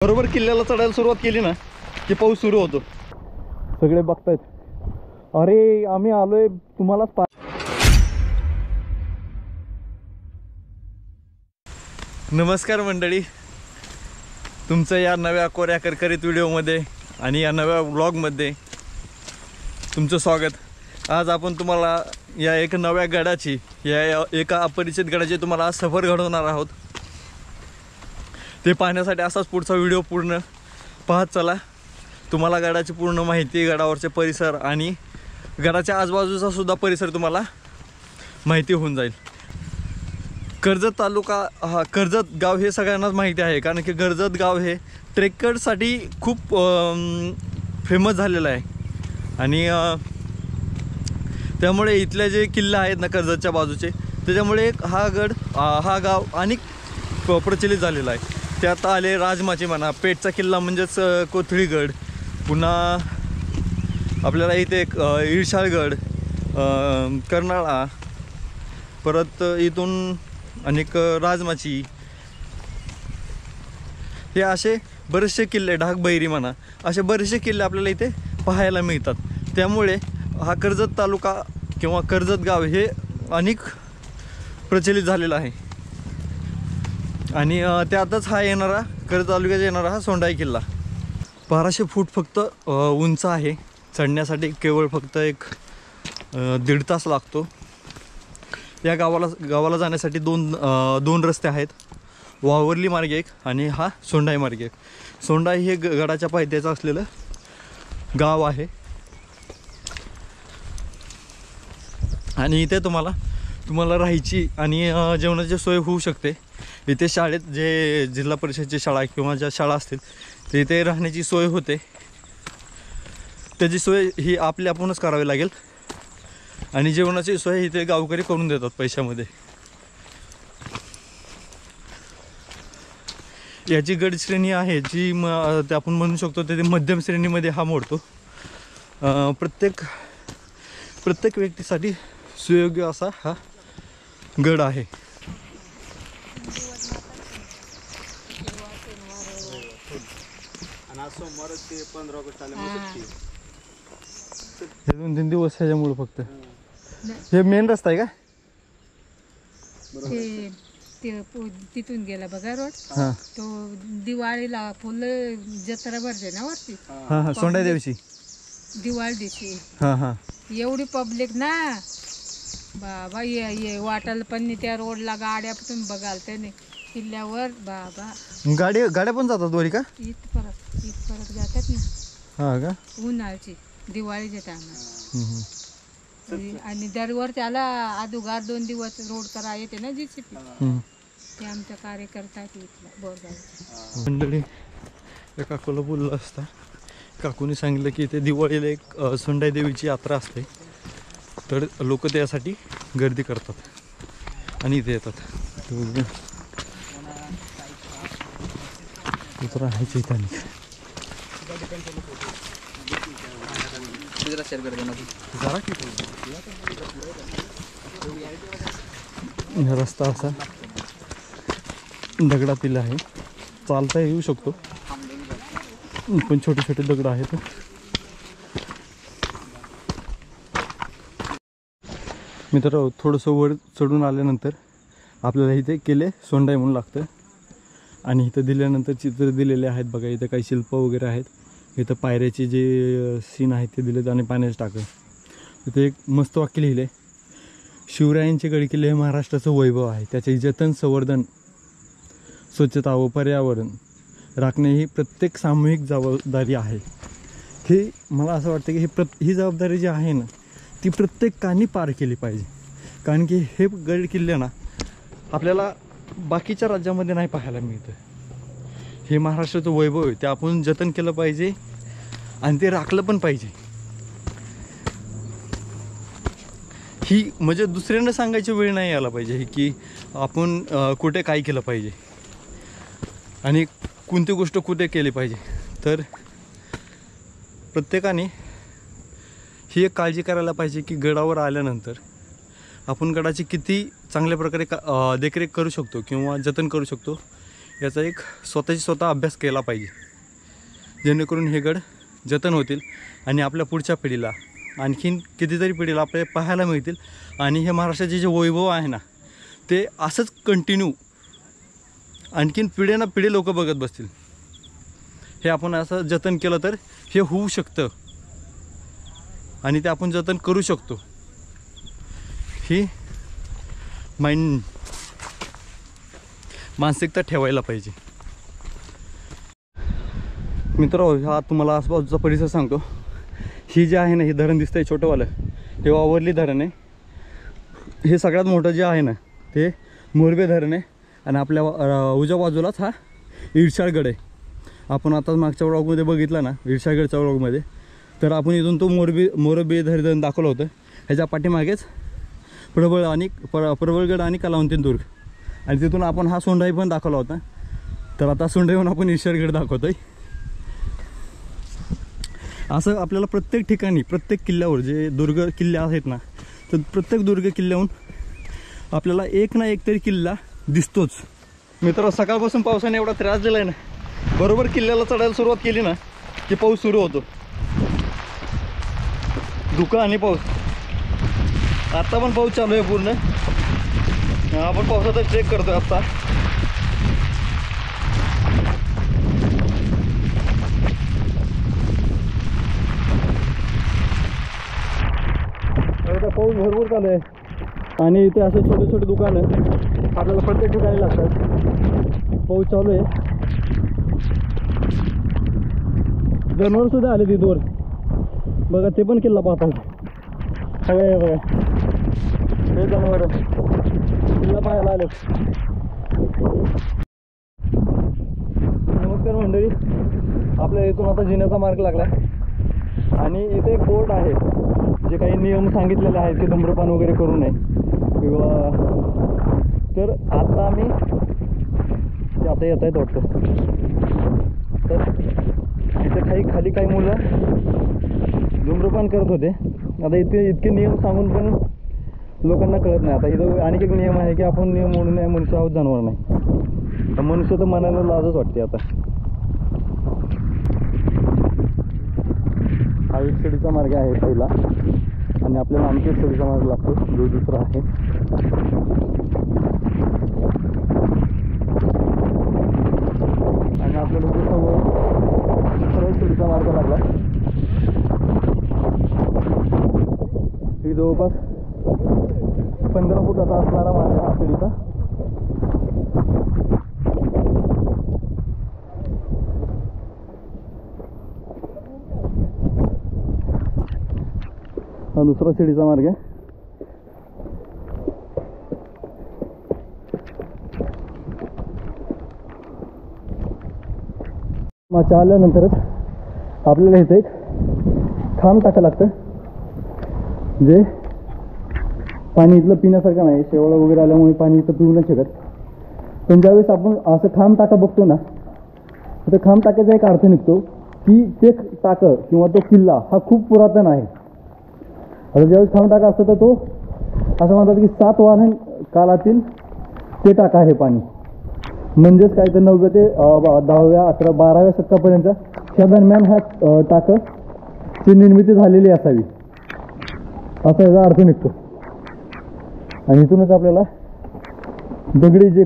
बरोबर किल्ल्याला चढायला सुरुवात केली ना की पाऊस सुरू होतो. सगळे बघतायत, अरे आम्ही आलोय तुम्हाला. नमस्कार मंडळी, तुमचं या नव्या कोऱ्या करकरीत व्हिडिओमध्ये आणि या नव्या व्लॉगमध्ये तुमचं स्वागत. आज आपण तुम्हाला या एक नव्या गडाची, या एका अपरिचित गडाची तुम्हाला आज सफर घडवणार आहोत. ते पाहण्यासाठी असाच पुढचा व्हिडिओ पूर्ण पाहत चला. तुम्हाला गडाची पूर्ण माहिती, गडावरचे परिसर आणि गडाच्या आजूबाजूचा सुद्धा परिसर तुम्हाला माहिती होऊन जाईल. कर्जत तालुका, कर्जत गाव हे सगळ्यांनाच माहिती आहे, कारण की कर्जत गाव हे ट्रेकरसाठी खूप फेमस झालेलं आहे. आणि त्यामुळे इथले जे किल्ले आहेत ना कर्जतच्या बाजूचे, त्याच्यामुळे हा गाव अनेक प्रचलित झालेला आहे. त्यात आले राजमाची म्हणा, पेठचा किल्ला म्हणजेच कोथळीगड, पुन्हा आपल्याला इथे इरशाळगड, कर्नाळा, परत इथून अनेक राजमाची, हे असे बरेचसे किल्ले, ढाकबैरी म्हणा, असे बरेचसे किल्ले आपल्याला इथे पाहायला मिळतात. त्यामुळे हा कर्जत तालुका किंवा कर्जत गाव हे अनेक प्रचलित झालेलं आहे. आणि त्यातच हा येणारा, कर्जत तालुक्यात येणारा हा सोंडाई किल्ला 1200 फूट फक्त उंच आहे. चढण्यासाठी केवळ फक्त एक 1.5 तास लागतो. या गावाला जाण्यासाठी दोन रस्ते आहेत, वावर्ली मार्ग एक आणि हा सोंडाई मार्ग एक. सोंडाई हे गडाच्या पायथ्याचं असलेलं गाव आहे. आणि इथे तुम्हाला राहायची आणि जेवणाची सोय होऊ शकते. इथे शाळेत जे जिल्हा परिषदची शाळा किंवा ज्या शाळा असतील ते इथे राहण्याची सोय होते. त्याची सोय ही आपणच करावी लागेल. आणि जेवणाची सोय इथे गावकरी करून देतात पैशामध्ये. याची गड श्रेणी आहे जी ते आपण म्हणू शकतो ते मध्यम श्रेणीमध्ये हा मोडतो. प्रत्येक व्यक्तीसाठी सुयोग्य असा हा गड आहे. हे 2-3 दिवस ह्याच्यामुळे फक्त हे मेन रस्ता आहे का? तिथून गेला बघा रोड, तो दिवाळीला फुल जत्रा भरते ना वरती. हा, सोंडाई दिवशी, दिवाळी दिवशी. हा, एवढी पब्लिक ना बाबा, ये वाटायला पण त्या रोडला गाड्या तुम्ही बघाल ते नाही किल्ल्यावर बाबा. गाड्या पण जातात वरी का? इथपर्यंत जातात ना. हा का? उन्हाळ्याची दिवाळीच्या टायमाला. आणि दरवर त्याला अदुगार 2 दिवस रोड करा येते ना JCP, ते आमच्या कार्यकर्ता इथला बोरगाव मंडळी. त्या काकूला बोललं असता, काकूने सांगितलं की इथे दिवाळीला एक सोंडाई देवीची यात्रा असते, तर लोक त्यासाठी गर्दी करतात आणि इथे येतात. राहायचं इथे रस्ता असा दगडातील आहे, चालता येऊ शकतो पण छोटे छोटे दगड आहेत. मित्र, थोडंसं वर चढून आल्यानंतर आपल्याला इथे किल्ले सोंडाई म्हणून लागतं. आणि इथं दिल्यानंतर चित्र दिलेले आहेत बघा. इथं काही शिल्प वगैरे आहेत. इथं पायऱ्याचे जे सीन आहेत ते दिलेत आणि पाण्याचं टाकं. इथे एक मस्त वाक्य लिहिले, शिवरायांचे गडकिल्ले हे महाराष्ट्राचं वैभव आहे. त्याचे जतन, संवर्धन, स्वच्छता व पर्यावरण राखणे ही प्रत्येक सामूहिक जबाबदारी आहे. हे मला असं वाटतं की ही जबाबदारी जी आहे ना, ती प्रत्येकाने पार केली पाहिजे. कारण की हे गड किल्ले ना आपल्याला बाकीच्या राज्यामध्ये नाही पाहायला मिळतं. हे महाराष्ट्राचं वैभव आहे, ते आपण जतन केलं पाहिजे आणि ते राखलं पण पाहिजे. ही म्हणजे दुसऱ्यांना सांगायची वेळ नाही यायला पाहिजे की आपण कुठे काय केलं पाहिजे आणि कोणती गोष्ट कुठे केली पाहिजे. तर प्रत्येकाने ही एक काळजी करायला पाहिजे की गडावर आल्यानंतर आपण गडाची किती चांगल्या प्रकारे देखरेख करू शकतो किंवा जतन करू शकतो याचा एक स्वतः अभ्यास केला पाहिजे, जेणेकरून हे गड जतन होतील आणि आपल्या पुढच्या पिढीला आणखीन कितीतरी पिढीला आपल्याला पाहायला मिळतील. आणि हे महाराष्ट्राचे जे वैभव आहे ना ते असंच कंटिन्यू आणखीन पिढ्याना पिढी लोक बघत बसतील. हे आपण असं जतन केलं तर हे होऊ शकतं आणि ते आपण जतन करू शकतो. ही मानसिकता ठेवायला पाहिजे. मित्रांनो, हा तुम्हाला आसपासचा परिसर सांगतो. ही जे आहे ना, हे धरण दिसतंय छोटंवालं, हे वावरली धरण आहे. हे सगळ्यात मोठं जे आहे ना ते मोरबे धरण आहे. आणि आपल्या उजव्या बाजूलाच हा इरशाळगड आहे. आपण आता मागच्या व्लॉगमध्ये बघितला ना, इरशाळगडच्या व्लॉगमध्ये, तर आपण इथून तो मोरबे धरण दाखवलं होतं. ह्याच्या पाठीमागेच प्रबळगड आणि कलावंतीन आणि तिथून आपण हा सोंडाई पण दाखवला होता. तर आता सोंडाईहून आपण इरशाळगड दाखवतोय. असं आपल्याला प्रत्येक ठिकाणी, प्रत्येक किल्ल्यावर जे दुर्ग किल्ले आहेत ना, तर प्रत्येक दुर्ग किल्ल्याहून आपल्याला एक ना एक तरी किल्ला दिसतोच. मित्र, सकाळपासून पावसाने एवढा त्रास दिला आहे ना, बरोबर किल्ल्याला चढायला सुरुवात केली ना की पाऊस सुरू होतो. धुकं आणि पाऊस. आत्ता पण पाऊस चालू आहे पूर्ण. आपण पावसाचा चेक करतोय आत्ता. आता पाऊस भरपूर चालू आहे आणि इथे असे छोटे छोटे दुकानं आपल्याला प्रत्येक ठिकाणी लागतात. पाऊस चालू आहे. जनावर सुद्धा आले तिथवर बघा, ते पण किल्ला पाहतात सगळे. बघा हे जनावर किल्ला पाहायला आले. नमस्कार मंडळी, आपल्या इथून आता जिन्याचा मार्ग लागला आणि इथे एक बोर्ड आहे जे काही नियम सांगितलेले आहेत की धूम्रपान वगैरे करू नये किंवा. तर आता आम्ही ते आता येत आहेत वाटतं. तर इथे खाली काही मुलं धूम्रपान करत होते. आता इतके नियम सांगून पण लोकांना कळत नाही. आता इथं आणखी एक नियम आहे की आपण नियम मोडू नये, मनुष्य आहोत जनावर नाही. तर मनुष्य तर मनाला लाजच वाटते. आता हा एक शिडीचा मार्ग आहे पहिला आणि आपल्याला आणखी एक शिडीचा मार्ग लागतो जो दुसरा आहे. आणि आपल्याला दुसरा शिडीचा मार्ग लागला. ही जवळपास 15 फुटाचा असणारा मार्ग हा शिडीचा. हा दुसरा शिडीचा मार्ग आहे. मागच्या आल्यानंतरच आपल्याला इथे एक खांब टाकावं लागतं. जे पाणी इथलं पिण्यासारखं नाही, शेवाळा वगैरे आल्यामुळे पाणी इथं पिऊ नाही शकत. पण ज्यावेळेस आपण असं खांब टाका बघतो ना, तर खांब टाकायचा एक अर्थ निघतो की ते टाकं किंवा तो किल्ला हा खूप पुरातन आहे. आता ज्यावेळेस खांब टाका असतं तर तो असं म्हणतात की 7 वाहन काळातील ते टाका आहे पाणी. म्हणजेच काय तर 9व्या ते 10व्या 11 12व्या शतकापर्यंत ह्या दरम्यान ह्या टाकाची निर्मिती झालेली असावी असा याचा अर्थ निघतो. आणि इथूनच आपल्याला दगडी जे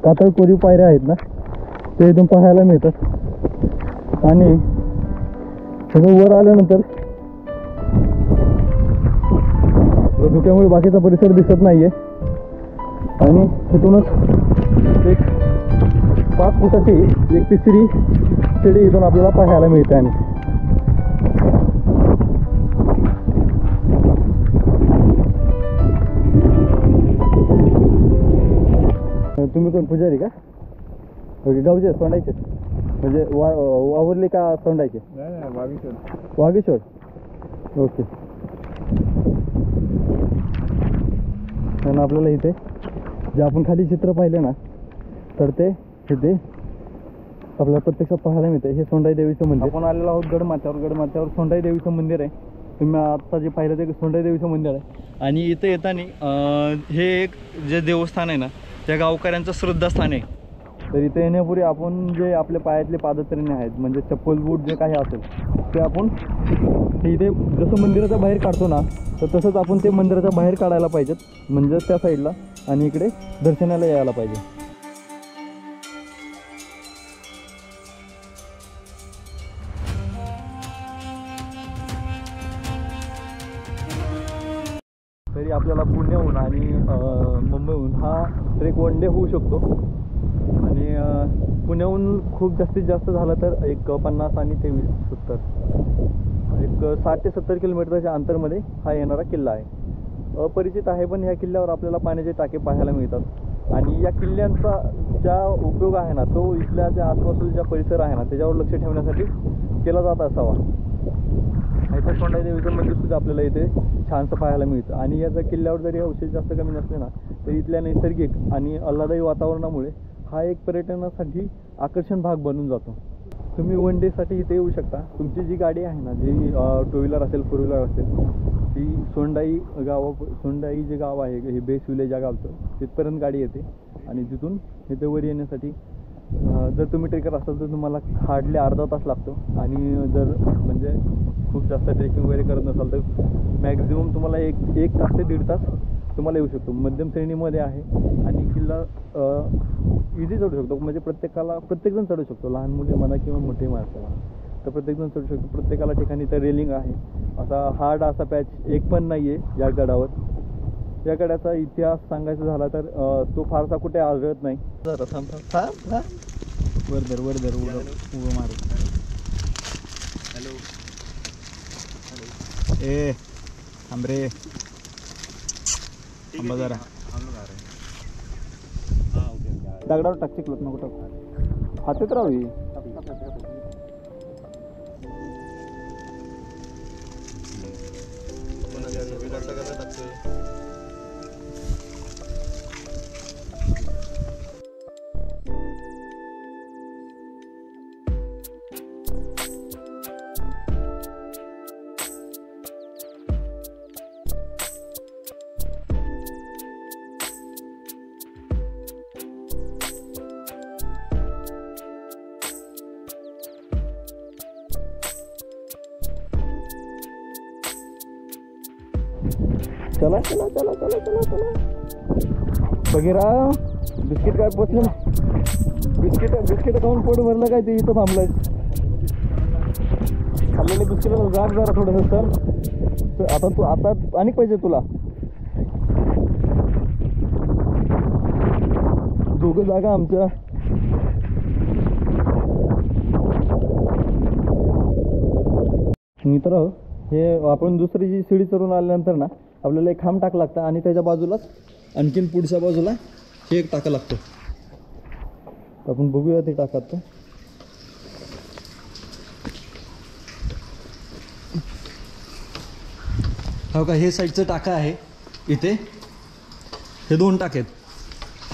कातळ कोरीव पायऱ्या आहेत ना ते इथून पाहायला मिळतात. आणि सगळं वर आल्यानंतर धुक्यामुळे बाकीचा परिसर दिसत नाहीये. आणि इथूनच एक 5 फुटाची एक तिसरी शिडी इथून आपल्याला पाहायला मिळते. आणि तुम्ही कोण पुजारी का? ओके, गावचे सोंडायचे म्हणजे वावरली का सोंडायचे? वागेश्वर. ओके. आणि आपल्याला इथे जे आपण खाली चित्र पाहिले ना तर ते इथे आपल्याला प्रत्यक्षात पाहायला मिळते. हे सोंडाई देवीचं मंदिर. आपण आलेलो आहोत गडमाथ्यावर सोंडाई देवीचं मंदिर आहे. तुम्ही आता जे पाहिलं ते सोंडाई देवीचं मंदिर आहे. आणि इथे येताना हे एक जे देवस्थान आहे ना त्या गावकऱ्यांचं श्रद्धास्थान आहे. तर इथे येण्यापूर्वी आपण जे आपल्या पायातले पादत्राणे आहेत म्हणजे चप्पल बूट जे काही असेल ते आपण इथे जसं मंदिराच्या बाहेर काढतो ना तर तसंच आपण ते मंदिराच्या बाहेर काढायला पाहिजेत म्हणजे त्या साईडला आणि इकडे दर्शनाला यायला पाहिजे. तरी आपल्याला पुण्याहून आणि मुंबईहून हा ट्रेक वन डे होऊ शकतो आणि पुण्याहून खूप जास्तीत जास्त झालं तर एक 50 आणि 70 एक 60 ते 70 किलोमीटरच्या अंतरमध्ये हा येणारा किल्ला आहे. अपरिचित आहे पण ह्या किल्ल्यावर आपल्याला पाण्याचे टाके पाहायला मिळतात आणि या किल्ल्यांचा ज्या उपयोग आहे ना तो इथल्या ज्या आसपासचा ज्या परिसर आहे ना त्याच्यावर लक्ष ठेवण्यासाठी केला जात असावा. इथं सोंडाई देवीचं मंदिर सुद्धा आपल्याला इथे छानसं पाहायला मिळतं आणि या जर किल्ल्यावर जरी अवशेष जास्त कमी नसले ना तर इथल्या नैसर्गिक आणि आल्हादायी वातावरणामुळे हा एक पर्यटनासाठी आकर्षण भाग बनून जातो. तुम्ही वन डेसाठी इथे येऊ शकता. तुमची जी गाडी आहे ना जी 2 व्हीलर असेल 4 व्हीलर असेल ती सोंडाई जे गाव आहे हे बेस विलेज या गावचं तिथपर्यंत गाडी येते आणि तिथून इथे वर येण्यासाठी जर तुम्ही ट्रेकर असाल तर तुम्हाला हार्डली अर्धा तास लागतो आणि जर म्हणजे खूप जास्त ट्रेकिंग वगैरे करत नसाल तर मॅक्झिमम तुम्हाला एक तास ते 1.5 तास तुम्हाला येऊ शकतो. मध्यम श्रेणीमध्ये आहे आणि किल्ला इझी चढू शकतो म्हणजे प्रत्येकजण चढू शकतो. लहान मुले म्हणा किंवा मोठे माणसं म्हणा तर प्रत्येकजण चढू शकतो. प्रत्येकाला ठिकाणी तर रेलिंग आहे. असा हार्ड असा पॅच एक पण नाही आहे या गडावर. या गडाचा इतिहास सांगायचा झाला तर तो फारसा कुठे आढळत नाही. जरा थांब वरदर उभं मारू. हॅलो ए थांब रे थांबा जरा दगडावर टाक चिकलत नको टाक हातात राहावी. चला चला चला चला चला चला बघेरा बिस्किट काय पोचले ना बिस्किट खाऊन पोट भरलं काय ते इथं थांबलंय. खाल्लेले बिस्किटाला जाग जरा थोडंसं तर आता आणि पाहिजे तुला दोघं जागा आमच्या. मित्र हे आपण दुसरी जी शिडी चढून आल्यानंतर ना आपल्याला एक खांब टाक लागतं आणि त्याच्या बाजूलाच आणखीन पुढच्या बाजूला हे एक टाका लागतं. आपण बघूया ते टाकात हो का. हे साईडचं टाका आहे इथे हे 2 टाके आहेत.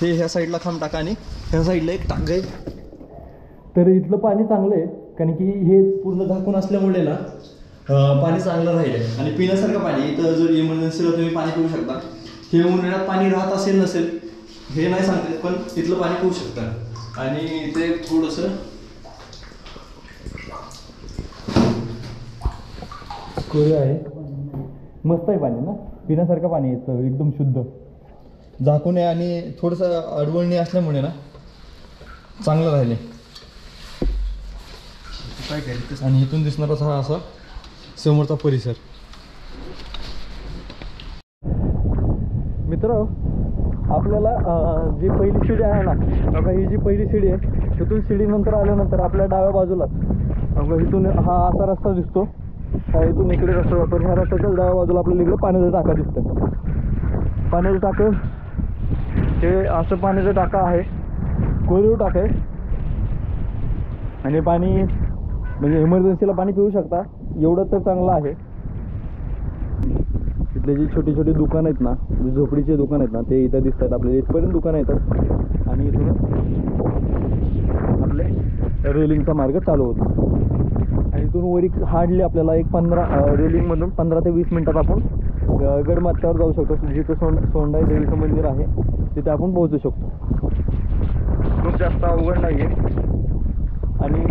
हे ह्या साईडला खांब टाका आणि ह्या साईडला एक टाक आहे. तर इथलं पाणी चांगलं आहे कारण की हे पूर्ण झाकून असल्यामुळे ना पाणी चांगलं राहील आणि पिण्यासारखं पाणी. इथं जर इमर्जन्सीला तुम्ही पाणी पिऊ शकता. हे उन्हाळ्यात पाणी राहत असेल नसेल हे नाही सांगते पण इथलं पाणी पिऊ शकता. आणि इथे थोडंसं कोरं आहे मस्त आहे पाणी ना पिण्यासारखं पाणी येतं एकदम शुद्ध झाकून आहे आणि थोडंसं अडवळणी असल्यामुळे ना चांगलं राहिले. आणि इथून दिसणारा हा असा समोरचा परिसर. मित्र आपल्याला जी पहिली शिडी आहे ना बघा ही जी पहिली शिडी आहे तिथून शिडीनंतर आल्यानंतर आपल्या डाव्या बाजूलाच इथून हा असा रस्ता दिसतो. इथून इकडे रस्ता जातो. ह्या रस्त्याच्याच डाव्या बाजूला आपल्याला इकडे पाण्याचा टाका दिसतं. पाण्याचं टाकं हे असं पाण्याचा टाका आहे कोरीव टाका आहे आणि पाणी म्हणजे इमर्जन्सीला पाणी पिऊ शकता एवढं तर चांगलं आहे. इथले जी छोटी छोटी दुकानं आहेत ना जे झोपडीचे दुकान आहेत ना ते इथं दिसतात आपल्याला. इथपर्यंत दुकानं येतात आणि इथून आपले रेलिंगचा मार्ग चालू होतो आणि इथून वरी हार्डली आपल्याला एक 15 रेलिंगमधून 15 ते 20 मिनटात आपण गडमाथ्यावर जाऊ शकतो. जिथं सोंडाई देवीचं मंदिर आहे तिथे आपण पोहोचू शकतो. जास्त अवघड नाही आहे आणि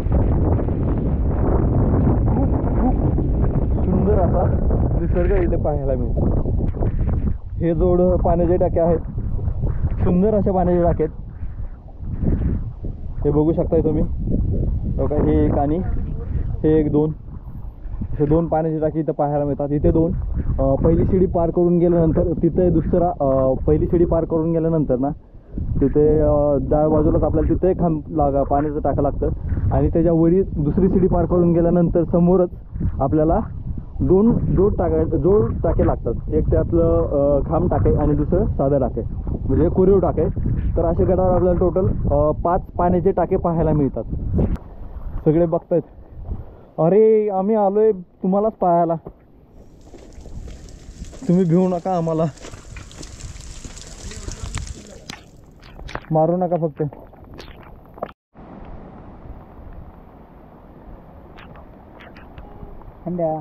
खूप खूप सुंदर असा निसर्ग इथे पाहायला मिळतो. हे जोड पाण्याचे टाके आहेत, सुंदर अशा पाण्याचे टाके आहेत. हे बघू शकताय तुम्ही, बघा हे एक आणि हे एक, दोन असे दोन पाण्याची टाकी इथं पाहायला मिळतात. इथे दोन, पहिली शिडी पार करून गेल्यानंतर तिथे दुसरा, पहिली शिडी पार करून गेल्यानंतर ना तिथे डाव्या बाजूलाच आपल्याला तिथे खांब पाण्याचं टाकं लागतं आणि त्याच्या वरी दुसरी शिडी पार करून गेल्यानंतर समोरच आपल्याला दोन जोड टाके लागतात. एक त्यातलं खांब टाके आणि दुसरं साधं टाके म्हणजे कोरीव टाके. तर असे गडावर आपल्याला टोटल 5 पाण्याचे टाके पाहायला मिळतात. सगळे बघतायत, अरे आम्ही आलोय तुम्हालाच पाहायला, तुम्ही भिवू नका, आम्हाला मारू नका फक्त. अंड्या